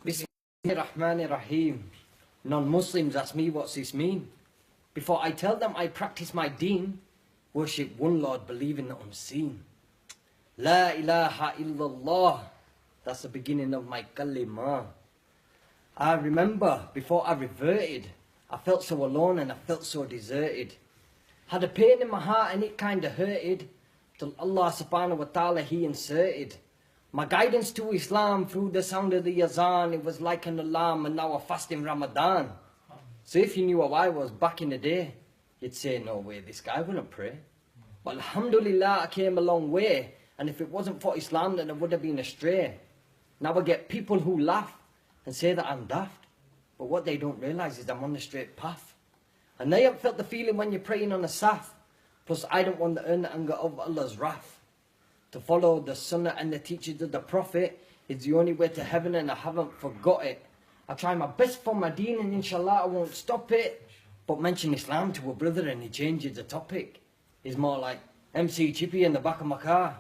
Bismillahirrahmanirrahim. Non-Muslims ask me what's this mean. Before I tell them I practice my deen, worship one Lord, believe in the unseen. La ilaha illallah. That's the beginning of my kalimah. I remember before I reverted, I felt so alone and I felt so deserted. Had a pain in my heart and it kinda hurted, till Allah subhanahu wa ta'ala He inserted my guidance to Islam through the sound of the azan. It was like an alarm, and now I fast in Ramadan. So if you knew how I was back in the day, you'd say, no way, this guy wouldn't pray. But alhamdulillah, I came a long way, and if it wasn't for Islam, then I would have been astray. Now I get people who laugh and say that I'm daft, but what they don't realize is I'm on the straight path. And they haven't felt the feeling when you're praying on a saf. Plus, I don't want to earn the anger of Allah's wrath. To follow the sunnah and the teachings of the Prophet is the only way to heaven, and I haven't forgot it. I try my best for my deen, and inshallah I won't stop it. But mention Islam to a brother and he changes the topic. He's more like MC Chippy in the back of my car.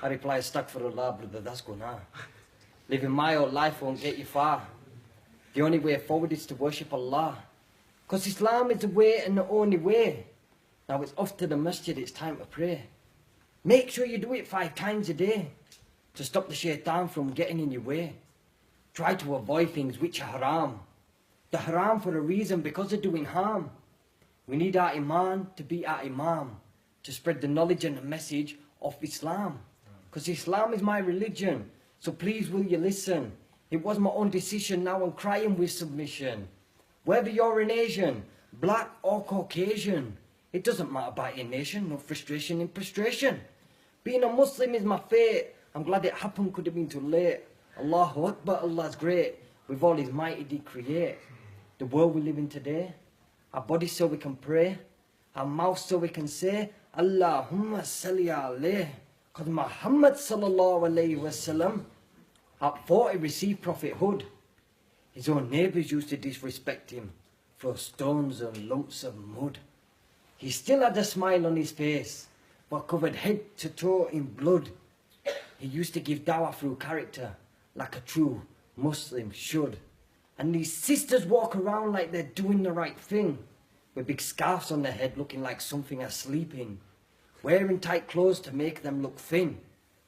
I reply, astaghfirullah, brother, that's guna. Living my old life won't get you far. The only way forward is to worship Allah. Because Islam is the way and the only way. Now it's off to the masjid, it's time to pray. Make sure you do it 5 times a day to stop the shaitan from getting in your way. Try to avoid things which are haram. They're haram for a reason, because they're doing harm. We need our iman to be our imam, to spread the knowledge and the message of Islam. Because Islam is my religion, so please will you listen. It was my own decision, now I'm crying with submission. Whether you're an Asian, black or Caucasian, it doesn't matter about your nation, no frustration in prostration. Being a Muslim is my fate. I'm glad it happened, could have been too late. Allahu Akbar, Allah's great. With all His mighty did create. The world we live in today, our bodies so we can pray, our mouths so we can say, Allahumma salli alayh. Because Muhammad sallallahu alayhi wasallam, at 40 received prophethood. His own neighbours used to disrespect him, throw stones and lumps of mud. He still had a smile on his face, but covered head to toe in blood. He used to give dawah through character, like a true Muslim should. And these sisters walk around like they're doing the right thing, with big scarves on their head looking like something are sleeping, wearing tight clothes to make them look thin.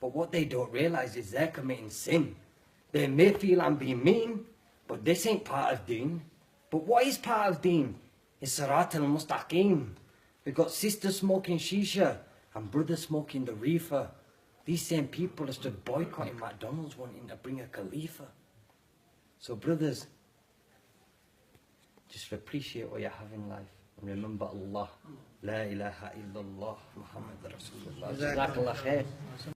But what they don't realise is they're committing sin. They may feel I'm being mean, but this ain't part of deen. But what is part of deen? It's Sirat al-Mustaqim. We've got sisters smoking shisha and brothers smoking the reefer. These same people have stood boycotting McDonald's, wanting to bring a Khalifa. So brothers, just appreciate what you have in life. And remember Allah. La ilaha illallah Muhammad Rasulullah. Jazakallah khair.